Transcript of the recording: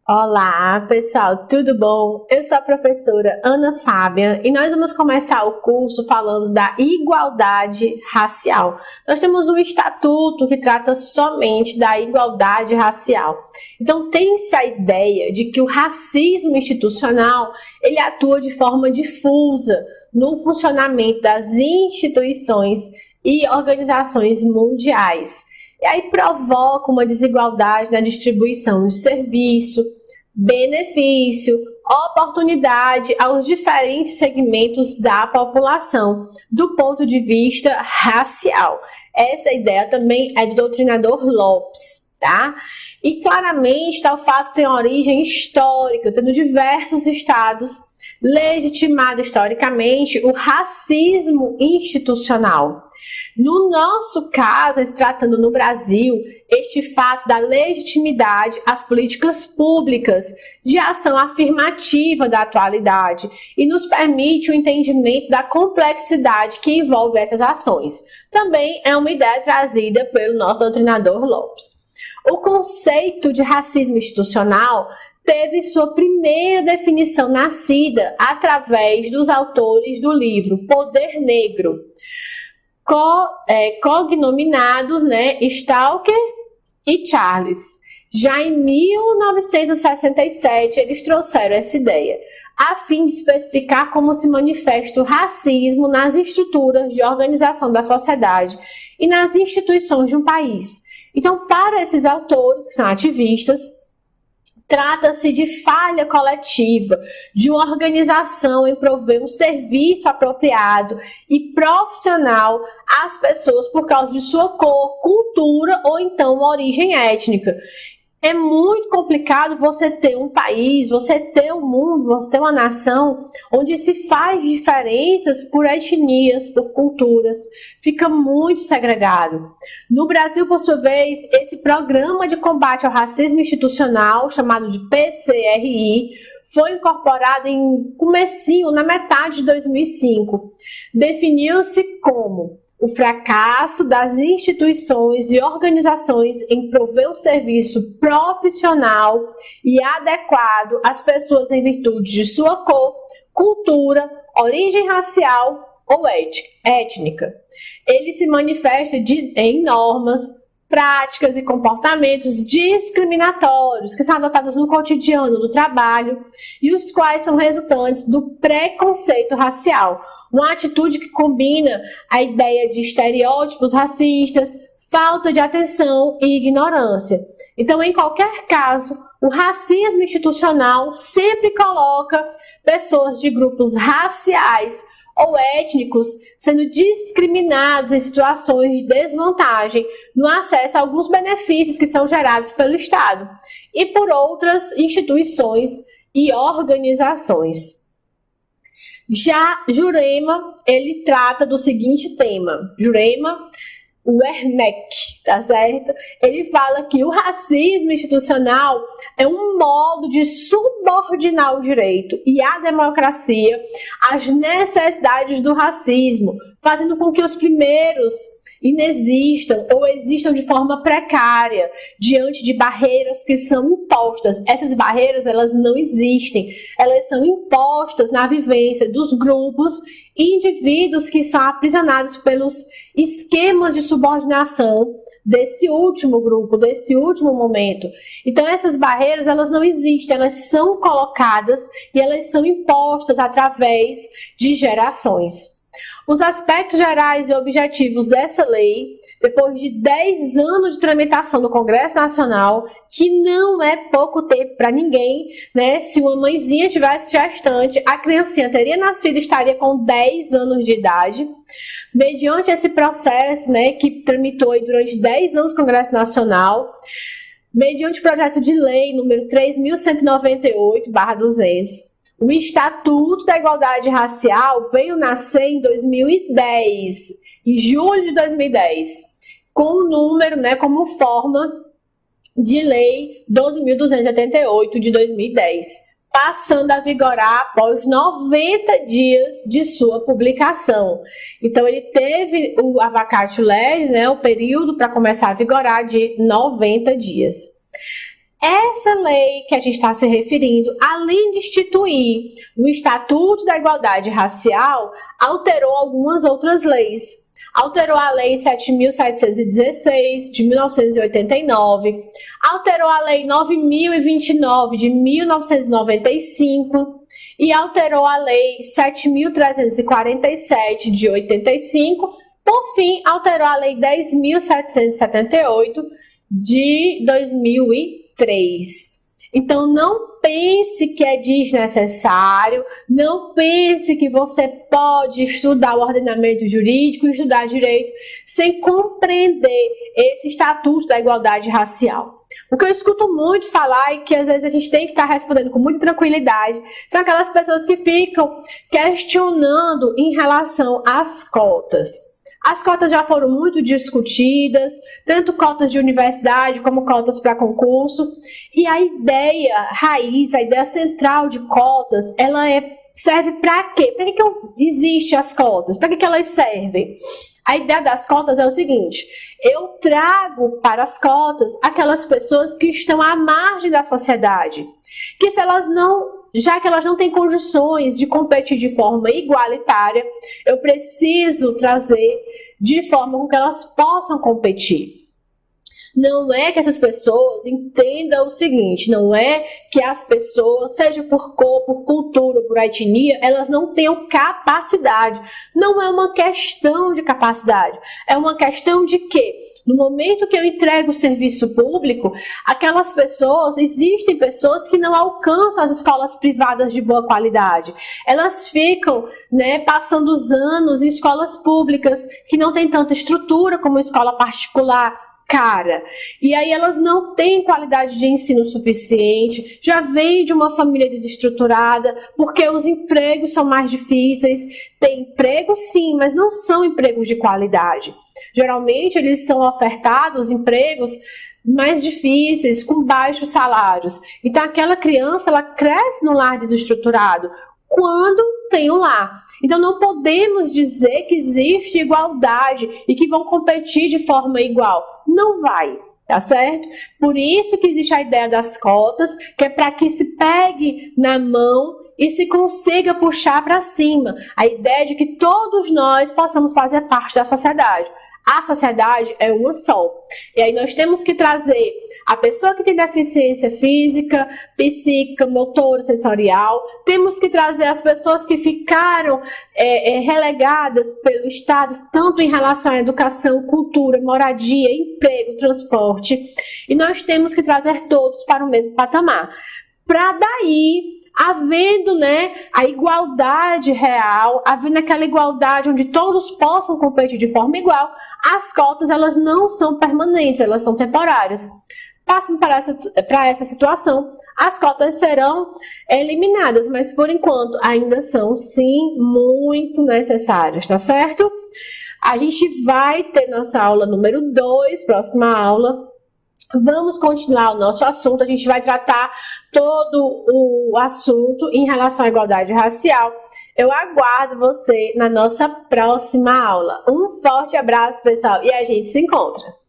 Olá, pessoal, tudo bom? Eu sou a professora Ana Fábia e nós vamos começar o curso falando da igualdade racial. Nós temos um estatuto que trata somente da igualdade racial. Então, tem-se a ideia de que o racismo institucional, ele atua de forma difusa no funcionamento das instituições e organizações mundiais. E aí provoca uma desigualdade na distribuição de serviço, benefício, oportunidade aos diferentes segmentos da população, do ponto de vista racial. Essa ideia também é do doutrinador Lopes, tá? E claramente tal fato tem origem histórica, tendo diversos estados legitimado historicamente o racismo institucional. No nosso caso, se tratando no Brasil, este fato dá legitimidade às políticas públicas de ação afirmativa da atualidade e nos permite o entendimento da complexidade que envolve essas ações. Também é uma ideia trazida pelo nosso doutrinador Lopes. O conceito de racismo institucional teve sua primeira definição nascida através dos autores do livro Poder Negro, cognominados, Stalker e Charles. Já em 1967, eles trouxeram essa ideia, a fim de especificar como se manifesta o racismo nas estruturas de organização da sociedade e nas instituições de um país. Então, para esses autores, que são ativistas, trata-se de falha coletiva, de uma organização em prover um serviço apropriado e profissional às pessoas por causa de sua cor, cultura ou então origem étnica. É muito complicado você ter um país, você ter um mundo, você ter uma nação onde se faz diferenças por etnias, por culturas. Fica muito segregado. No Brasil, por sua vez, esse programa de combate ao racismo institucional, chamado de PCRI, foi incorporado na metade de 2005. Definiu-se como o fracasso das instituições e organizações em prover um serviço profissional e adequado às pessoas em virtude de sua cor, cultura, origem racial ou étnica. Ele se manifesta em normas, práticas e comportamentos discriminatórios que são adotados no cotidiano do trabalho e os quais são resultantes do preconceito racial. Uma atitude que combina a ideia de estereótipos racistas, falta de atenção e ignorância. Então, em qualquer caso, o racismo institucional sempre coloca pessoas de grupos raciais ou étnicos sendo discriminados em situações de desvantagem no acesso a alguns benefícios que são gerados pelo Estado e por outras instituições e organizações. Já Jurema, ele trata do seguinte tema. Jurema Werneck, tá certo? Ele fala que o racismo institucional é um modo de subordinar o direito e a democracia às necessidades do racismo, fazendo com que os primeiros inexistam ou existam de forma precária diante de barreiras que são impostas. Essas barreiras, elas não existem, elas são impostas na vivência dos grupos e indivíduos que são aprisionados pelos esquemas de subordinação desse último grupo, desse último momento. Então essas barreiras, elas não existem, elas são colocadas e elas são impostas através de gerações. Os aspectos gerais e objetivos dessa lei, depois de 10 anos de tramitação no Congresso Nacional, que não é pouco tempo para ninguém, Se uma mãezinha tivesse gestante, a criancinha teria nascido e estaria com 10 anos de idade. Mediante esse processo, que tramitou aí durante 10 anos no Congresso Nacional, mediante o projeto de lei número 3.198/200, o Estatuto da Igualdade Racial veio nascer em 2010, em julho de 2010, com o número, como forma de lei 12.288 de 2010, passando a vigorar após 90 dias de sua publicação. Então, ele teve a vacatio legis, o período para começar a vigorar de 90 dias. Essa lei que a gente está se referindo, além de instituir o Estatuto da Igualdade Racial, alterou algumas outras leis. Alterou a Lei 7.716, de 1989, alterou a Lei 9.029, de 1995, e alterou a Lei 7.347, de 85, por fim, alterou a Lei 10.778, de 2003. Então, não pense que é desnecessário, não pense que você pode estudar o ordenamento jurídico, estudar direito, sem compreender esse Estatuto da Igualdade Racial. O que eu escuto muito falar e que às vezes a gente tem que estar respondendo com muita tranquilidade são aquelas pessoas que ficam questionando em relação às cotas. As cotas já foram muito discutidas, tanto cotas de universidade como cotas para concurso. E a ideia raiz, a ideia central de cotas, ela serve para quê? Para que existem as cotas? Para que elas servem? A ideia das cotas é o seguinte: eu trago para as cotas aquelas pessoas que estão à margem da sociedade, que se elas não... Já que elas não têm condições de competir de forma igualitária, eu preciso trazer de forma com que elas possam competir. Não é que essas pessoas entendam o seguinte, não é que as pessoas, seja por cor, por cultura, por etnia, elas não tenham capacidade. Não é uma questão de capacidade, é uma questão de quê? No momento que eu entrego o serviço público, aquelas pessoas, existem pessoas que não alcançam as escolas privadas de boa qualidade. Elas ficam, passando os anos em escolas públicas que não têm tanta estrutura como escola particular, cara. E aí elas não têm qualidade de ensino suficiente, já vêm de uma família desestruturada, porque os empregos são mais difíceis. Tem empregos sim, mas não são empregos de qualidade. Geralmente eles são ofertados empregos mais difíceis, com baixos salários. Então aquela criança, ela cresce no lar desestruturado quando tem um lar. Então não podemos dizer que existe igualdade e que vão competir de forma igual. Não vai, tá certo? Por isso que existe a ideia das cotas, que é para que se pegue na mão e se consiga puxar para cima. A ideia de que todos nós possamos fazer parte da sociedade. A sociedade é uma só. E aí nós temos que trazer a pessoa que tem deficiência física, psíquica, motora, sensorial. Temos que trazer as pessoas que ficaram relegadas pelo Estado, tanto em relação à educação, cultura, moradia, emprego, transporte. E nós temos que trazer todos para o mesmo patamar. Para daí, havendo a igualdade real, havendo aquela igualdade onde todos possam competir de forma igual, as cotas elas não são permanentes, elas são temporárias. Passando para essa situação, as cotas serão eliminadas, mas por enquanto ainda são sim muito necessárias, tá certo? A gente vai ter nossa aula número 2, próxima aula. Vamos continuar o nosso assunto, a gente vai tratar todo o assunto em relação à igualdade racial. Eu aguardo você na nossa próxima aula. Um forte abraço, pessoal, e a gente se encontra!